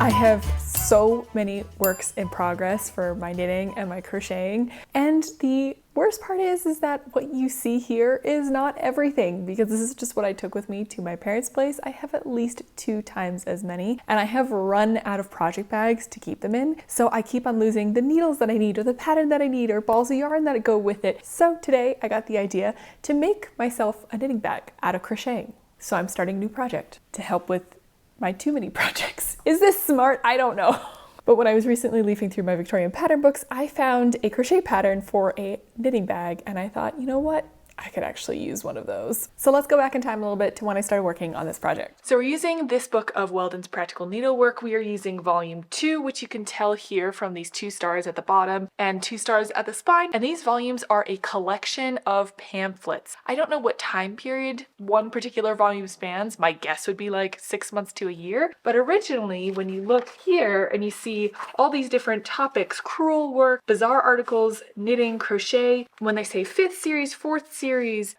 I have so many works in progress for my knitting and my crocheting, and the worst part is that what you see here is not everything, because this is just what I took with me to my parents' place. I have at least 2 times as many, and I have run out of project bags to keep them in, so I keep on losing the needles that I need, or the pattern that I need, or balls of yarn that go with it. So today I got the idea to make myself a knitting bag out of crocheting. So I'm starting a new project to help with my too many projects. Is this smart? I don't know. But when I was recently leafing through my Victorian pattern books, I found a crochet pattern for a knitting bag, and I thought, you know what? I could actually use one of those. So let's go back in time a little bit to when I started working on this project. So we're using this book of Weldon's Practical Needlework. We are using volume 2, which you can tell here from these 2 stars at the bottom and 2 stars at the spine. And these volumes are a collection of pamphlets. I don't know what time period one particular volume spans. My guess would be like 6 months to a year. But originally, when you look here and you see all these different topics, crewel work, bizarre articles, knitting, crochet, when they say 5th series, 4th series,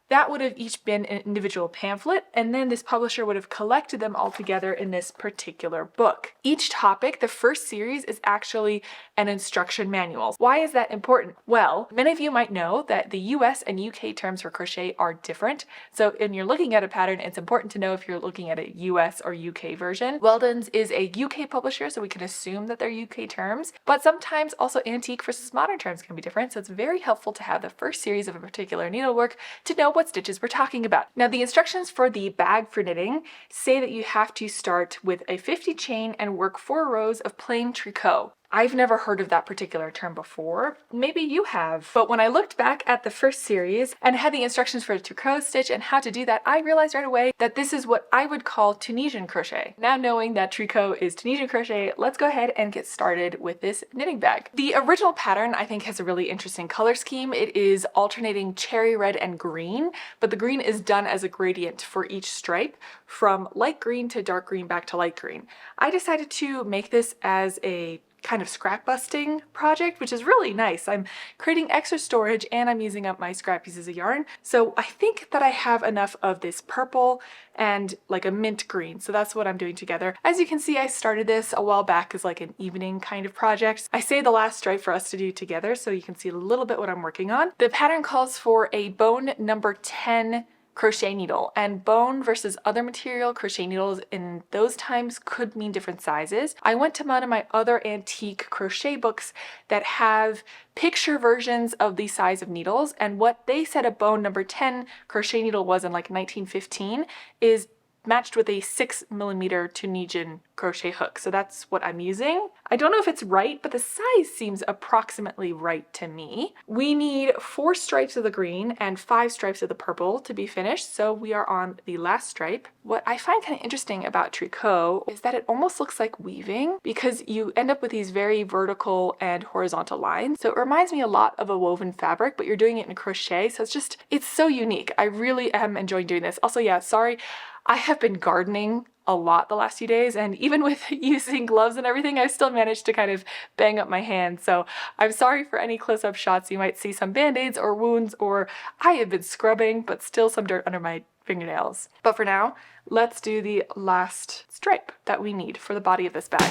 that would have each been an individual pamphlet, and then this publisher would have collected them all together in this particular book. Each topic, the first series, is actually an instruction manual. Why is that important? Well, many of you might know that the US and UK terms for crochet are different. So when you're looking at a pattern, it's important to know if you're looking at a US or UK version. Weldon's is a UK publisher, so we can assume that they're UK terms, but sometimes also antique versus modern terms can be different. So it's very helpful to have the first series of a particular needlework to know what stitches we're talking about. Now, the instructions for the bag for knitting say that you have to start with a 50 chain and work 4 rows of plain tricot. I've never heard of that particular term before. Maybe you have. But when I looked back at the first series and had the instructions for a tricot stitch and how to do that, I realized right away that this is what I would call Tunisian crochet. Now knowing that tricot is Tunisian crochet, let's go ahead and get started with this knitting bag. The original pattern, I think, has a really interesting color scheme. It is alternating cherry red and green, but the green is done as a gradient for each stripe from light green to dark green back to light green. I decided to make this as a kind of scrap busting project, which is really nice. I'm creating extra storage and I'm using up my scrap pieces of yarn. So I think that I have enough of this purple and like a mint green. So that's what I'm doing together. As you can see, I started this a while back as like an evening kind of project. I saved the last stripe for us to do together so you can see a little bit what I'm working on. The pattern calls for a bone number 10 crochet needle, and bone versus other material crochet needles in those times could mean different sizes. I went to one of my other antique crochet books that have picture versions of the size of needles, and what they said a bone number 10 crochet needle was in like 1915 is matched with a 6mm Tunisian crochet hook. So that's what I'm using. I don't know if it's right, but the size seems approximately right to me. We need 4 stripes of the green and 5 stripes of the purple to be finished. So we are on the last stripe. What I find kind of interesting about tricot is that it almost looks like weaving because you end up with these very vertical and horizontal lines. So it reminds me a lot of a woven fabric, but you're doing it in crochet. So it's so unique. I really am enjoying doing this. Also, yeah, sorry. I have been gardening a lot the last few days, and even with using gloves and everything, I still managed to kind of bang up my hand. So I'm sorry for any close-up shots. You might see some band-aids or wounds, or I have been scrubbing, but still some dirt under my fingernails. But for now, let's do the last stripe that we need for the body of this bag.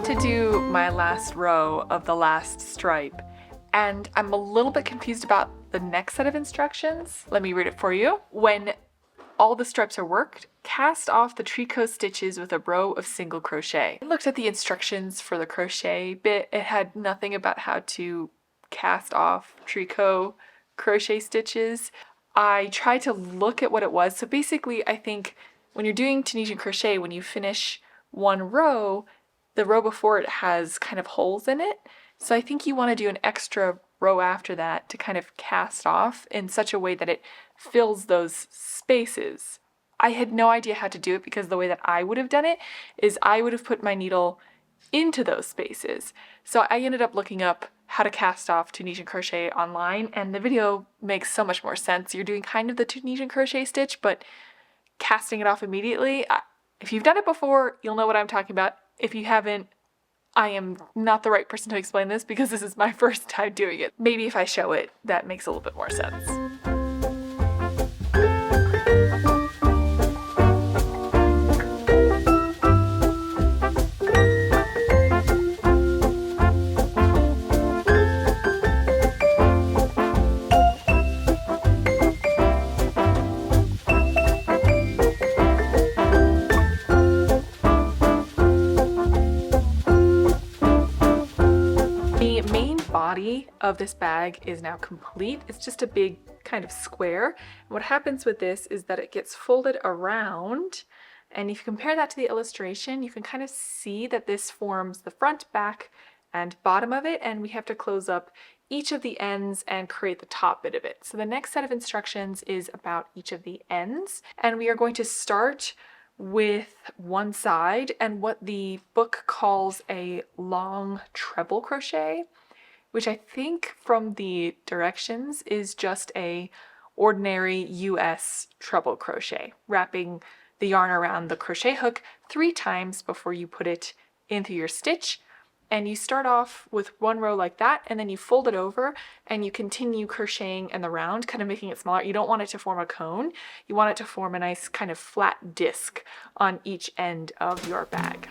To do my last row of the last stripe, and I'm a little bit confused about the next set of instructions. Let me read it for you. When all the stripes are worked, cast off the tricot stitches with a row of single crochet. I looked at the instructions for the crochet bit. It had nothing about how to cast off tricot crochet stitches. I tried to look at what it was. So basically, I think when you're doing Tunisian crochet, when you finish one row, the row before it has kind of holes in it. So I think you want to do an extra row after that to kind of cast off in such a way that it fills those spaces. I had no idea how to do it because the way that I would have done it is I would have put my needle into those spaces. So I ended up looking up how to cast off Tunisian crochet online, and the video makes so much more sense. You're doing kind of the Tunisian crochet stitch, but casting it off immediately. If you've done it before, you'll know what I'm talking about. If you haven't, I am not the right person to explain this because this is my first time doing it. Maybe if I show it, that makes a little bit more sense. Of this bag is now complete. It's just a big kind of square. And what happens with this is that it gets folded around, and if you compare that to the illustration, you can kind of see that this forms the front, back, and bottom of it, and we have to close up each of the ends and create the top bit of it. So the next set of instructions is about each of the ends, and we are going to start with one side and what the book calls a long treble crochet, which I think from the directions is just a ordinary US treble crochet, wrapping the yarn around the crochet hook 3 times before you put it into your stitch. And you start off with one row like that, and then you fold it over and you continue crocheting in the round, kind of making it smaller. You don't want it to form a cone. You want it to form a nice kind of flat disc on each end of your bag.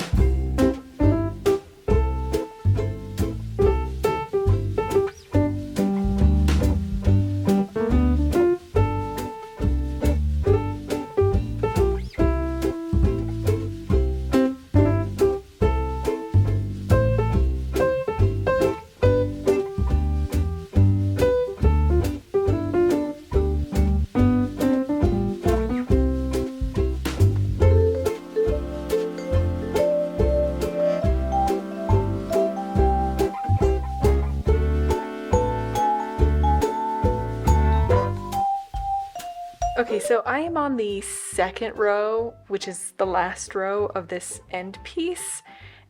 Okay, so I am on the second row, which is the last row of this end piece,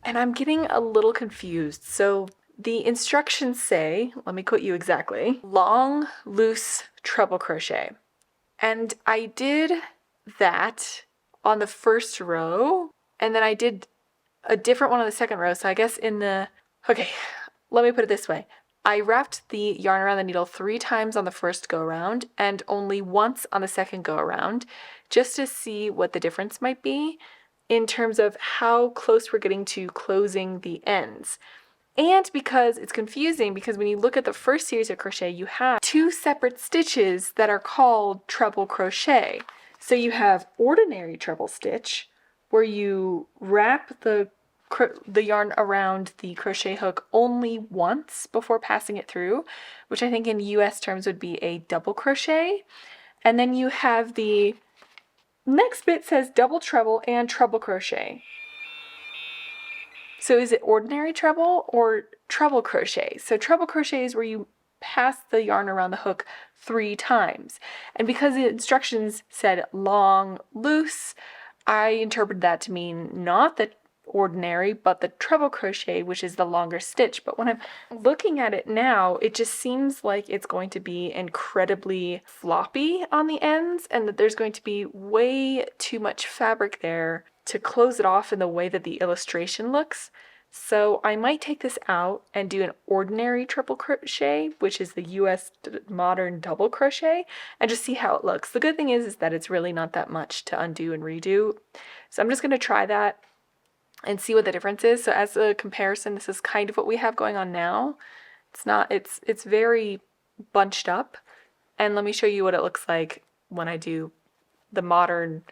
and I'm getting a little confused. So the instructions say, let me quote you exactly, long, loose treble crochet. And I did that on the first row, and then I did a different one on the second row. So I guess okay, let me put it this way. I wrapped the yarn around the needle 3 times on the first go around and only once on the second go around, just to see what the difference might be in terms of how close we're getting to closing the ends. And because it's confusing, because when you look at the first series of crochet, you have 2 separate stitches that are called treble crochet. So you have ordinary treble stitch, where you wrap the yarn around the crochet hook only once before passing it through, which I think in US terms would be a double crochet. And then you have the next bit says double treble and treble crochet. So is it ordinary treble or treble crochet? So treble crochet is where you pass the yarn around the hook 3 times. And because the instructions said long, loose, I interpreted that to mean not the ordinary, but the treble crochet, which is the longer stitch. But when I'm looking at it now, it just seems like it's going to be incredibly floppy on the ends, and that there's going to be way too much fabric there to close it off in the way that the illustration looks. So I might take this out and do an ordinary triple crochet, which is the US modern double crochet, and just see how it looks. The good thing is that it's really not that much to undo and redo. So I'm just going to try that and see what the difference is. So as a comparison, this is kind of what we have going on now. It's very bunched up. And let me show you what it looks like when I do the modern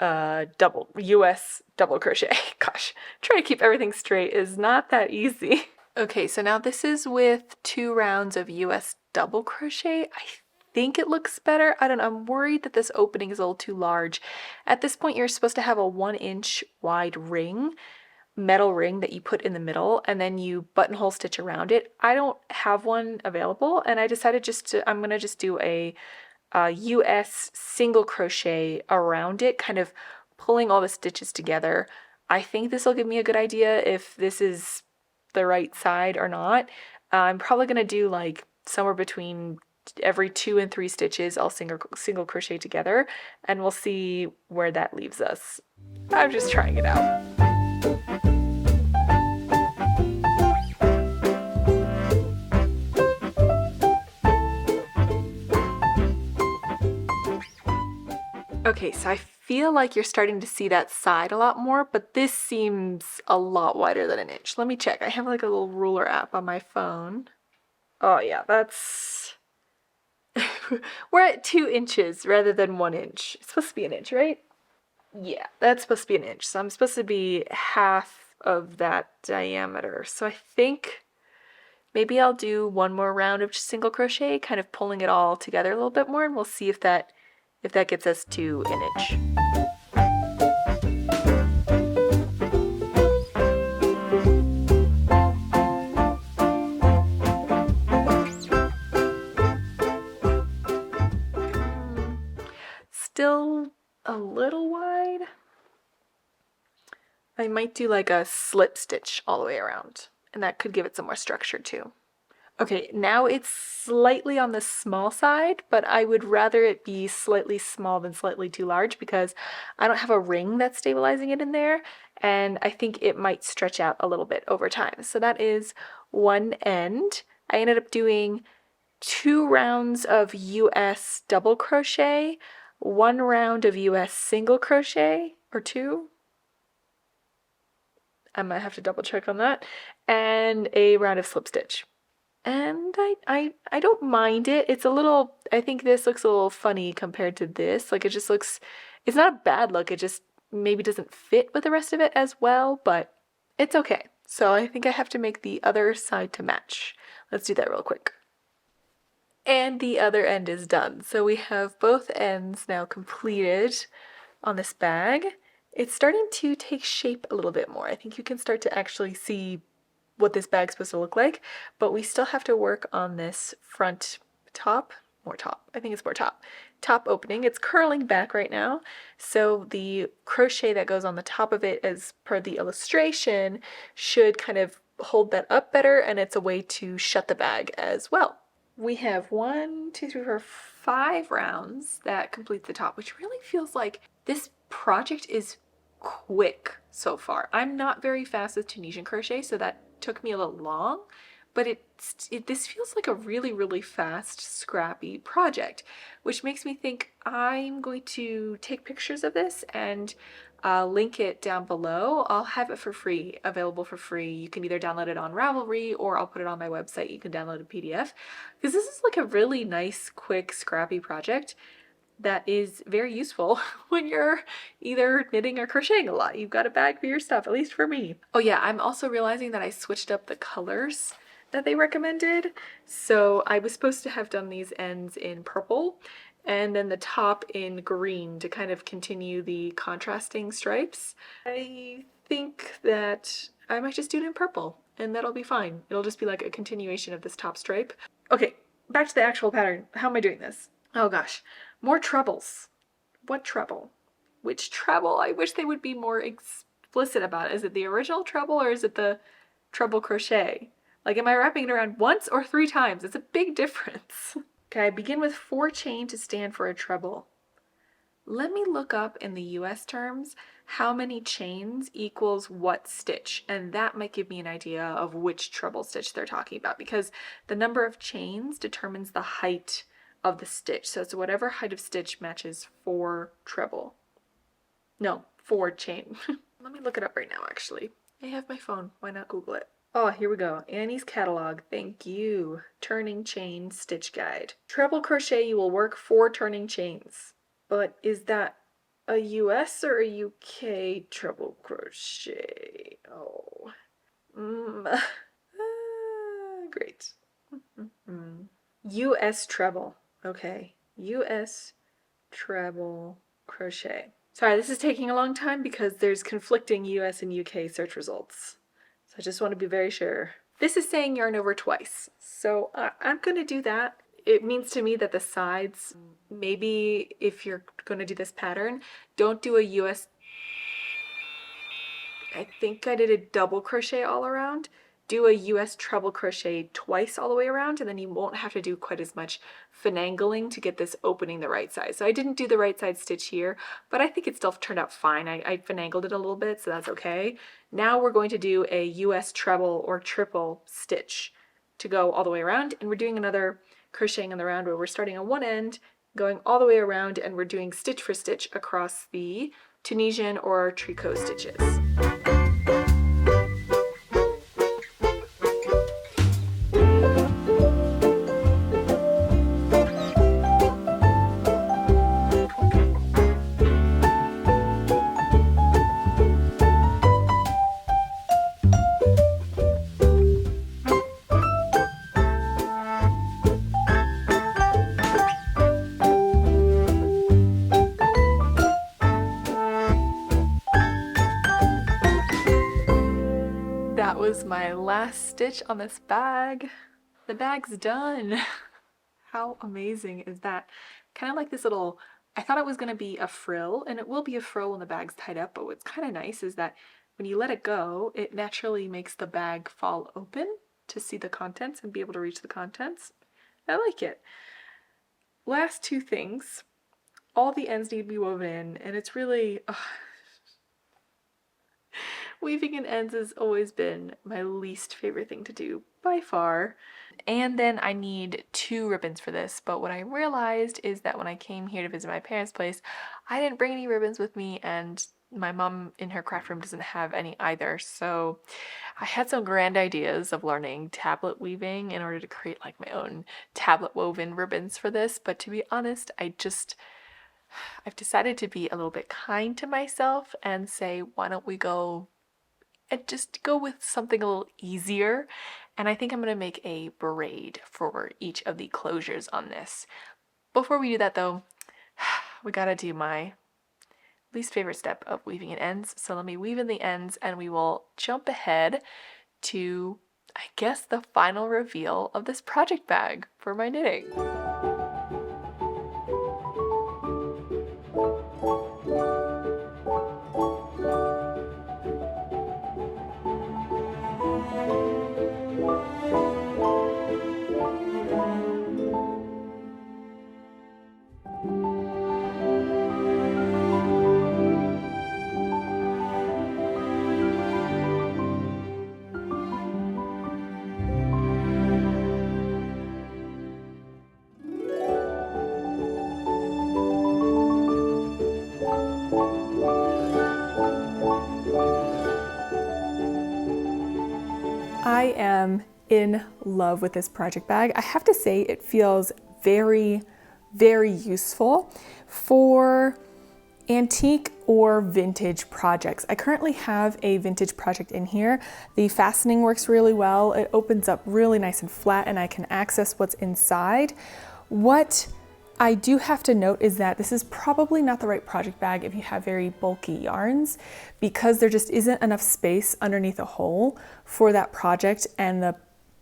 US double crochet. Gosh, trying to keep everything straight is not that easy. Okay, so now this is with 2 rounds of US double crochet. I think it looks better. I don't know, I'm worried that this opening is a little too large. At this point, you're supposed to have a 1-inch wide ring, metal ring that you put in the middle, and then you buttonhole stitch around it. I don't have one available, and I decided I'm gonna just do a US single crochet around it, kind of pulling all the stitches together. I think this will give me a good idea if this is the right side or not. I'm probably gonna do like somewhere between every 2 and 3 stitches I'll single crochet together, and we'll see where that leaves us. I'm just trying it out. Okay, so I feel like you're starting to see that side a lot more, but this seems a lot wider than an inch. Let me check. I have like a little ruler app on my phone. Oh yeah, that's... We're at 2 inches rather than 1 inch. It's supposed to be an inch, right? Yeah, that's supposed to be an inch. So I'm supposed to be half of that diameter. So I think maybe I'll do one more round of single crochet, kind of pulling it all together a little bit more, and we'll see if that gets us to an inch. Still a little wide. I might do like a slip stitch all the way around, and that could give it some more structure too. Okay, now it's slightly on the small side, but I would rather it be slightly small than slightly too large because I don't have a ring that's stabilizing it in there, and I think it might stretch out a little bit over time. So that is one end. I ended up doing 2 rounds of US double crochet, 1 round of US single crochet, or 2. I might have to double check on that, and a round of slip stitch. And I don't mind it. It's a little, I think this looks a little funny compared to this. Like it just looks, it's not a bad look. It just maybe doesn't fit with the rest of it as well, but it's okay. So I think I have to make the other side to match. Let's do that real quick. And the other end is done. So we have both ends now completed on this bag. It's starting to take shape a little bit more. I think you can start to actually see what this bag's supposed to look like, but we still have to work on this front top, I think it's more top opening. It's curling back right now, so the crochet that goes on the top of it as per the illustration should kind of hold that up better, and it's a way to shut the bag as well. We have 1, 2, 3, 4, 5 rounds that complete the top, which really feels like this project is quick so far. I'm not very fast with Tunisian crochet, so that took me a little long, but this feels like a really fast, scrappy project, which makes me think I'm going to take pictures of this and link it down below. I'll have it for free, available for free. You can either download it on Ravelry or I'll put it on my website. You can download a PDF, because this is like a really nice, quick, scrappy project that is very useful when you're either knitting or crocheting a lot. You've got a bag for your stuff, at least for me. Oh yeah, I'm also realizing that I switched up the colors that they recommended. So I was supposed to have done these ends in purple and then the top in green to kind of continue the contrasting stripes. I think that I might just do it in purple and that'll be fine. It'll just be like a continuation of this top stripe. Okay, back to the actual pattern. How am I doing this? Oh gosh. More trebles. What treble? Which treble? I wish they would be more explicit about it. Is it the original treble or is it the treble crochet? Like, am I wrapping it around once or 3 times? It's a big difference. Okay, I begin with 4 chain to stand for a treble. Let me look up in the US terms how many chains equals what stitch, and that might give me an idea of which treble stitch they're talking about, because the number of chains determines the height of the stitch. So it's whatever height of stitch matches 4 treble. No, 4 chain. Let me look it up right now, actually. I have my phone. Why not Google it? Oh, here we go. Annie's catalog. Thank you. Turning chain stitch guide. Treble crochet, you will work 4 turning chains. But is that a US or a UK treble crochet? Oh. Great. US treble. Okay, US treble crochet. Sorry, this is taking a long time because there's conflicting US and UK search results. So I just want to be very sure. This is saying yarn over twice. So I'm going to do that. It means to me that the sides, maybe if you're going to do this pattern, don't do a US. I think I did a double crochet all around. Do a US treble crochet twice all the way around, and then you won't have to do quite as much finagling to get this opening the right side. So I didn't do the right side stitch here, but I think it still turned out fine. I finagled it a little bit, so that's okay. Now we're going to do a US treble or triple stitch to go all the way around, and we're doing another crocheting in the round where we're starting on one end, going all the way around, and we're doing stitch for stitch across the Tunisian or tricot stitches. That was my last stitch on this bag. The bag's done. How amazing is that? Kind of like this little, I thought it was going to be a frill, and it will be a frill when the bag's tied up, but what's kind of nice is that when you let it go, it naturally makes the bag fall open to see the contents and be able to reach the contents. I like it. Last two things. All the ends need to be woven in, and it's really... Weaving in ends has always been my least favorite thing to do by far. And then I need 2 ribbons for this, but what I realized is that when I came here to visit my parents' place, I didn't bring any ribbons with me, and my mom in her craft room doesn't have any either. So I had some grand ideas of learning tablet weaving in order to create like my own tablet woven ribbons for this, but to be honest, I've decided to be a little bit kind to myself and say, why don't we go and just go with something a little easier. And I think I'm going to make a braid for each of the closures on this. Before we do that though, we gotta do my least favorite step of weaving in ends. So let me weave in the ends and we will jump ahead to, I guess, the final reveal of this project bag for my knitting. I am in love with this project bag. I have to say it feels very, very useful for antique or vintage projects. I currently have a vintage project in here. The fastening works really well. It opens up really nice and flat and I can access what's inside. What I do have to note is that this is probably not the right project bag if you have very bulky yarns, because there just isn't enough space underneath a hole for that project and the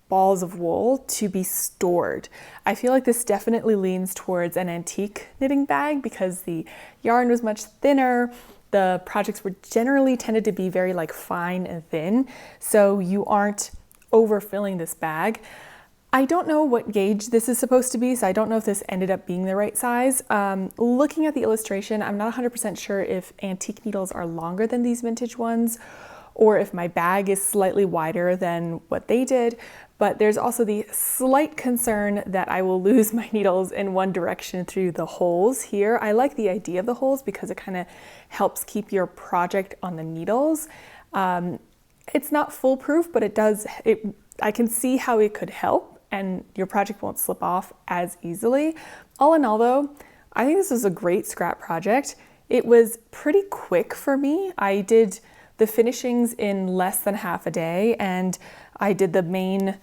balls of wool to be stored. I feel like this definitely leans towards an antique knitting bag because the yarn was much thinner. The projects were generally tended to be very like fine and thin, so you aren't overfilling this bag. I don't know what gauge this is supposed to be, so I don't know if this ended up being the right size. Looking at the illustration, I'm not 100% sure if antique needles are longer than these vintage ones, or if my bag is slightly wider than what they did, but there's also the slight concern that I will lose my needles in one direction through the holes here. I like the idea of the holes because it kind of helps keep your project on the needles. It's not foolproof, but I can see how it could help and your project won't slip off as easily. All in all though, I think this was a great scrap project. It was pretty quick for me. I did the finishings in less than half a day and I did the main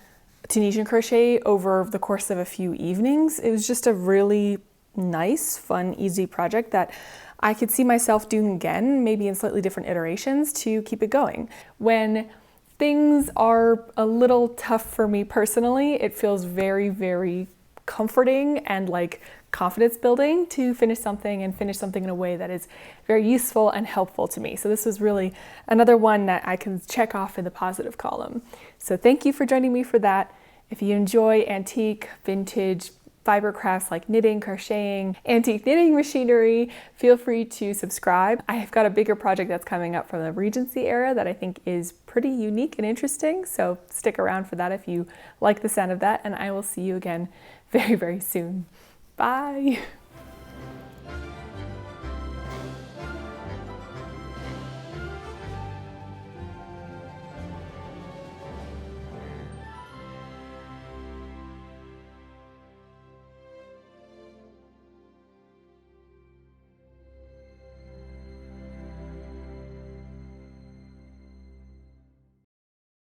Tunisian crochet over the course of a few evenings. It was just a really nice, fun, easy project that I could see myself doing again, maybe in slightly different iterations to keep it going. When things are a little tough for me personally, it feels very, very comforting and like confidence building to finish something and finish something in a way that is very useful and helpful to me. So this was really another one that I can check off in the positive column. So thank you for joining me for that. If you enjoy antique, vintage, fiber crafts like knitting, crocheting, antique knitting machinery, feel free to subscribe. I have got a bigger project that's coming up from the Regency era that I think is pretty unique and interesting, so stick around for that if you like the sound of that, and I will see you again very, very soon. Bye!